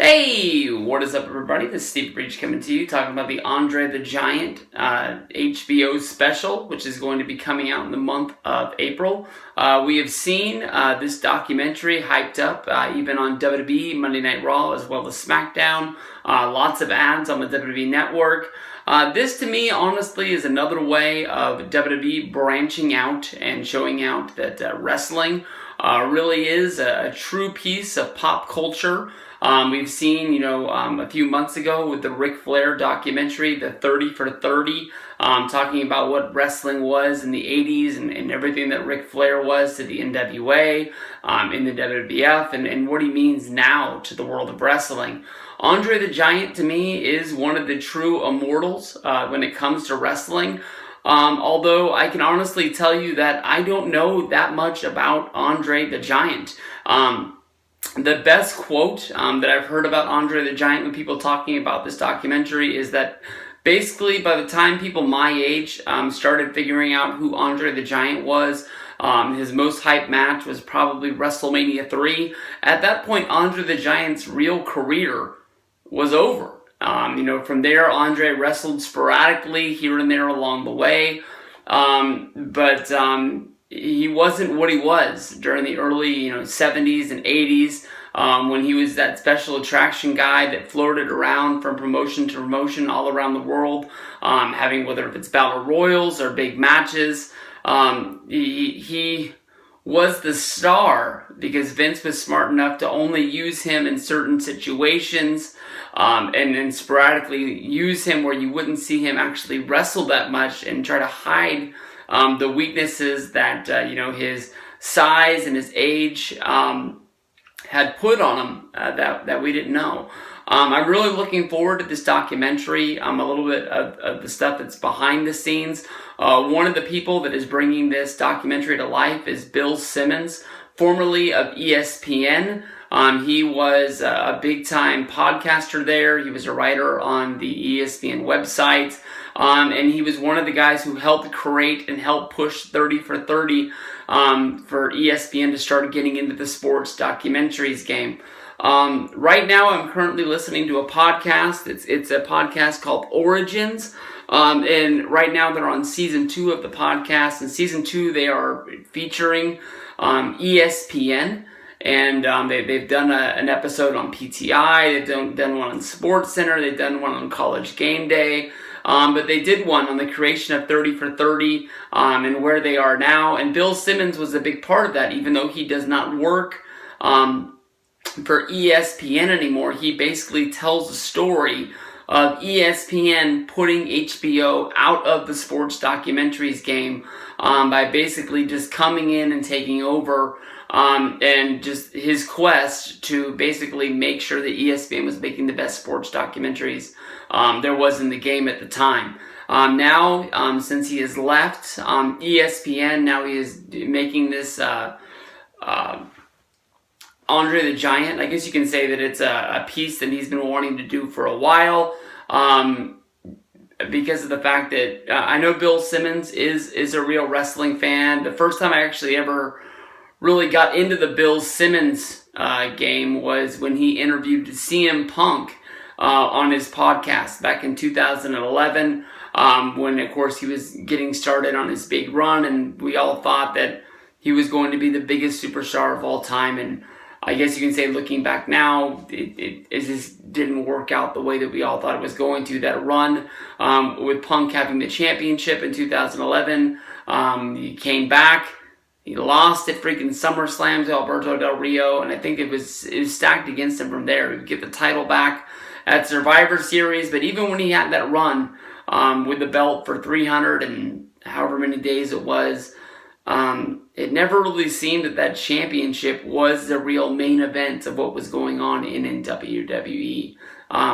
Hey, what is up, everybody? This is Steve Breach coming to you, talking about the Andre the Giant HBO special, which is going to be coming out in the month of April. We have seen this documentary hyped up, even on WWE, Monday Night Raw, as well as SmackDown. Lots of ads on the WWE Network. This, to me, honestly, is another way of WWE branching out and showing out that wrestling really is a true piece of pop culture. We've seen, a few months ago with the Ric Flair documentary, the 30 for 30, talking about what wrestling was in the 80s and everything that Ric Flair was to the NWA, in the WWF, and what he means now to the world of wrestling. Andre the Giant, to me, is one of the true immortals when it comes to wrestling. Although I can honestly tell you that I don't know that much about Andre the Giant. The best quote that I've heard about Andre the Giant when people talking about this documentary is that basically by the time people my age started figuring out who Andre the Giant was, his most hyped match was probably Wrestlemania 3. At that point, Andre the Giant's real career was over. From there, Andre wrestled sporadically here and there along the way, but he wasn't what he was during the early, 70s and 80s, when he was that special attraction guy that floated around from promotion to promotion all around the world, having whether it's battle royals or big matches. He was the star because Vince was smart enough to only use him in certain situations, and then sporadically use him where you wouldn't see him actually wrestle that much and try to hide the weaknesses that, his size and his age had put on him that we didn't know. I'm really looking forward to this documentary, a little bit of the stuff that's behind the scenes. One of the people that is bringing this documentary to life is Bill Simmons, formerly of ESPN. He was a big-time podcaster there. He was a writer on the ESPN website. And he was one of the guys who helped create and help push 30 for 30 for ESPN to start getting into the sports documentaries game. Right now, I'm currently listening to a podcast. It's a podcast called Origins. And right now, they're on season 2 of the podcast. In season 2, they are featuring ESPN. And they've done an episode on PTI. They've done one on SportsCenter. They've done one on College Game Day. But they did one on the creation of 30 for 30 and where they are now. And Bill Simmons was a big part of that, even though he does not work for ESPN anymore. He basically tells the story of ESPN putting HBO out of the sports documentaries game by basically just coming in and taking over, and just his quest to basically make sure that ESPN was making the best sports documentaries there was in the game at the time. Now, since he has left ESPN, now he is making this Andre the Giant. I guess you can say that it's a piece that he's been wanting to do for a while, because of the fact that I know Bill Simmons is a real wrestling fan. The first time I actually ever really got into the Bill Simmons game was when he interviewed CM Punk on his podcast back in 2011, when, of course, he was getting started on his big run, and we all thought that he was going to be the biggest superstar of all time. And I guess you can say, looking back now, it just didn't work out the way that we all thought it was going to. That run with Punk having the championship in 2011, he came back. He lost at freaking SummerSlam to Alberto Del Rio, and I think it was stacked against him from there. He would get the title back at Survivor Series, but even when he had that run with the belt for 300 and however many days it was, it never really seemed that championship was the real main event of what was going on in WWE,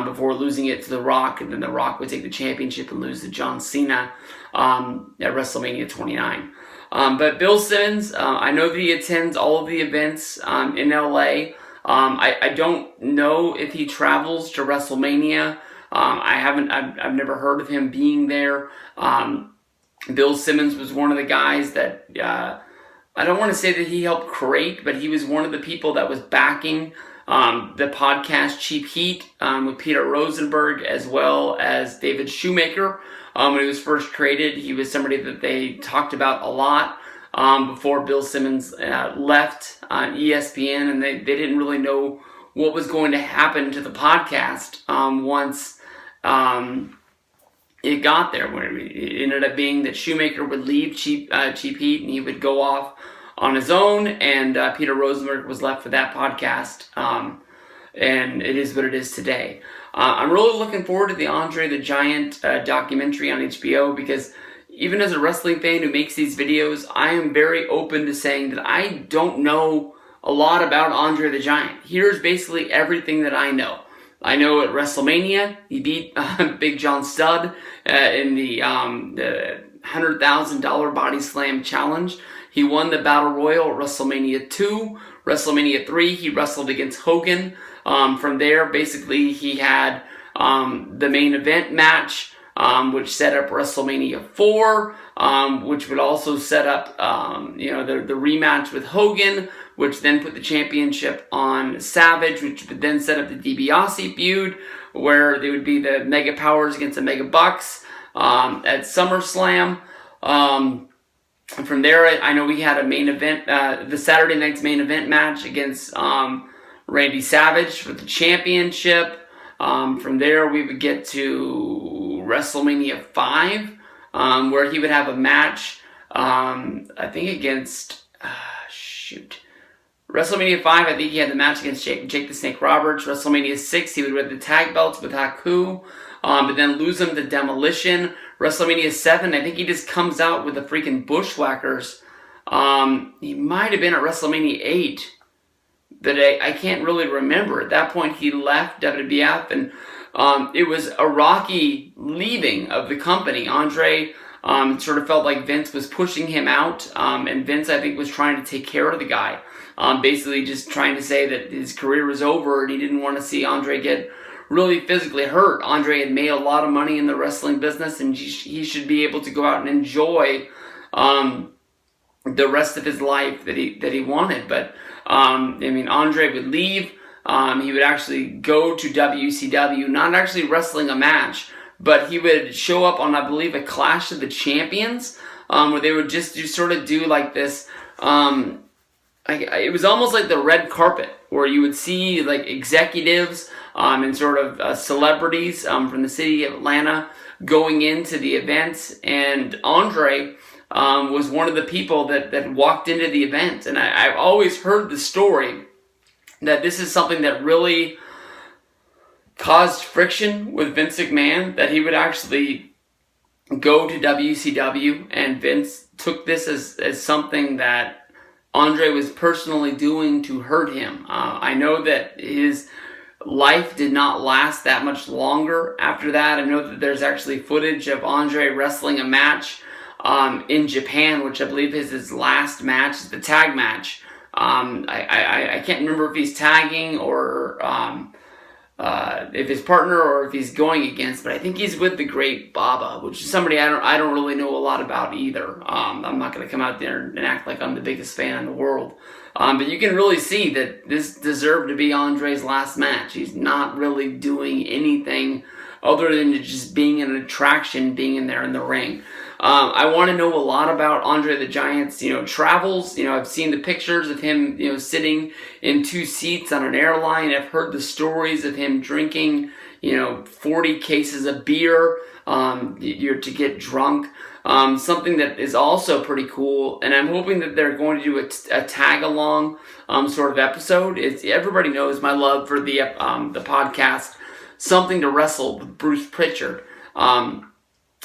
before losing it to The Rock, and then The Rock would take the championship and lose to John Cena at WrestleMania 29. But Bill Simmons, I know that he attends all of the events in LA. I don't know if he travels to WrestleMania. I've never heard of him being there. Bill Simmons was one of the guys that, I don't want to say that he helped create, but he was one of the people that was backing the podcast Cheap Heat with Peter Rosenberg, as well as David Shoemaker. When he was first created, he was somebody that they talked about a lot before Bill Simmons left ESPN, and they didn't really know what was going to happen to the podcast once it got there. Where it ended up being that Shoemaker would leave Cheap Heat, and he would go off on his own, and Peter Rosenberg was left for that podcast, and it is what it is today. I'm really looking forward to the Andre the Giant documentary on HBO, because even as a wrestling fan who makes these videos, I am very open to saying that I don't know a lot about Andre the Giant. Here's basically everything that I know. I know at Wrestlemania, he beat Big John Studd in the $100,000 Body Slam Challenge. He won the Battle Royal at WrestleMania 2. WrestleMania 3, he wrestled against Hogan. From there, basically, he had the main event match, which set up WrestleMania 4, which would also set up the rematch with Hogan, which then put the championship on Savage, which would then set up the DiBiase feud, where there would be the Mega Powers against the Mega Bucks at SummerSlam. From there, I know we had a main event, the Saturday night's main event match against Randy Savage for the championship. From there, we would get to WrestleMania 5, where he would have a match, I think against, WrestleMania 5, I think he had the match against Jake the Snake Roberts. WrestleMania 6, he would win the tag belts with Haku, but then lose them to Demolition. WrestleMania 7, I think he just comes out with the freaking Bushwhackers. He might have been at WrestleMania 8, but I can't really remember. At that point, he left WWF, and it was a rocky leaving of the company. Andre sort of felt like Vince was pushing him out, and Vince, I think, was trying to take care of the guy. Basically just trying to say that his career was over, and he didn't want to see Andre get really physically hurt. Andre had made a lot of money in the wrestling business, and he should be able to go out and enjoy the rest of his life that he wanted. But Andre would leave. He would actually go to WCW, not actually wrestling a match, but he would show up on, I believe, a Clash of the Champions, where they would just do like this. It was almost like the red carpet, where you would see like executives and sort of celebrities from the city of Atlanta going into the events, and Andre was one of the people that walked into the event. And I've always heard the story that this is something that really caused friction with Vince McMahon, that he would actually go to WCW, and Vince took this as something that Andre was personally doing to hurt him. I know that his life did not last that much longer after that. I know that there's actually footage of Andre wrestling a match in Japan, which I believe is his last match, the tag match. I can't remember if he's tagging or if his partner or if he's going against, but I think he's with the Great Baba, which is somebody I don't really know a lot about either. I'm not going to come out there and act like I'm the biggest fan in the world. But you can really see that this deserved to be Andre's last match. He's not really doing anything other than just being an attraction, being in there in the ring. I want to know a lot about Andre the Giant's, travels. I've seen the pictures of him, sitting in 2 seats on an airline. I've heard the stories of him drinking, 40 cases of beer, to get drunk. Something that is also pretty cool, and I'm hoping that they're going to do a tag-along sort of episode. Everybody knows my love for the podcast, Something to Wrestle with Bruce Pritchard.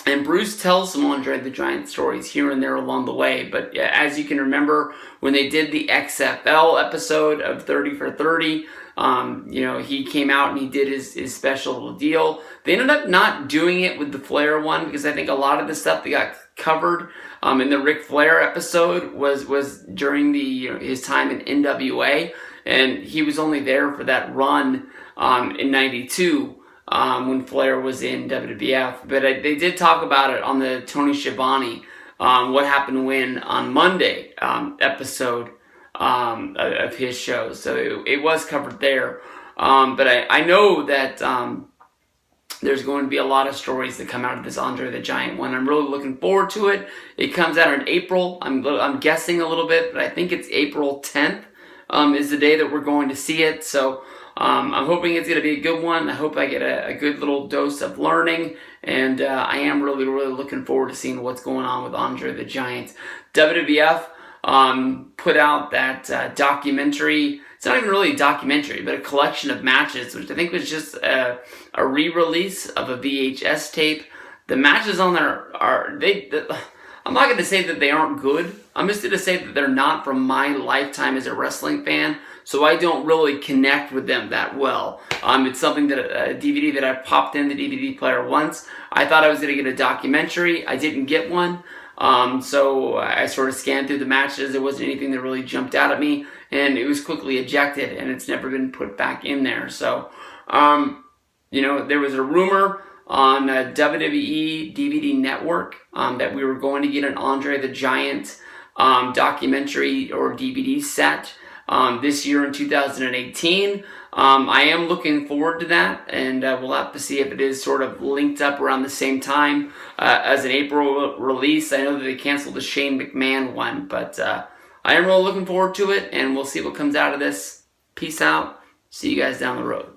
And Bruce tells some Andre the Giant stories here and there along the way. But as you can remember, when they did the XFL episode of 30 for 30, he came out and he did his special little deal. They ended up not doing it with the Flair one, because I think a lot of the stuff that got covered in the Ric Flair episode was during his time in NWA, and he was only there for that run in '92. When Flair was in WWF. But they did talk about it on the Tony Schiavone What Happened When on Monday episode of his shows. So it was covered there. But I know that there's going to be a lot of stories that come out of this Andre the Giant one. I'm really looking forward to it. It comes out in April. I'm guessing a little bit, but I think it's April 10th is the day that we're going to see it. So I'm hoping it's going to be a good one. I hope I get a good little dose of learning, and I am really, really looking forward to seeing what's going on with Andre the Giant. WWF put out that documentary. It's not even really a documentary, but a collection of matches, which I think was just a re-release of a VHS tape. The matches on there I'm not going to say that they aren't good. I'm just going to say that they're not from my lifetime as a wrestling fan, so I don't really connect with them that well. It's something that a DVD that I popped in the DVD player once. I thought I was going to get a documentary. I didn't get one. So I sort of scanned through the matches. There wasn't anything that really jumped out at me, and it was quickly ejected, and it's never been put back in there. So, there was a rumor on WWE DVD Network that we were going to get an Andre the Giant documentary or DVD set this year in 2018. I am looking forward to that, and we'll have to see if it is sort of linked up around the same time as an April release. I know that they canceled the Shane McMahon one, but I am really looking forward to it, and we'll see what comes out of this. Peace out. See you guys down the road.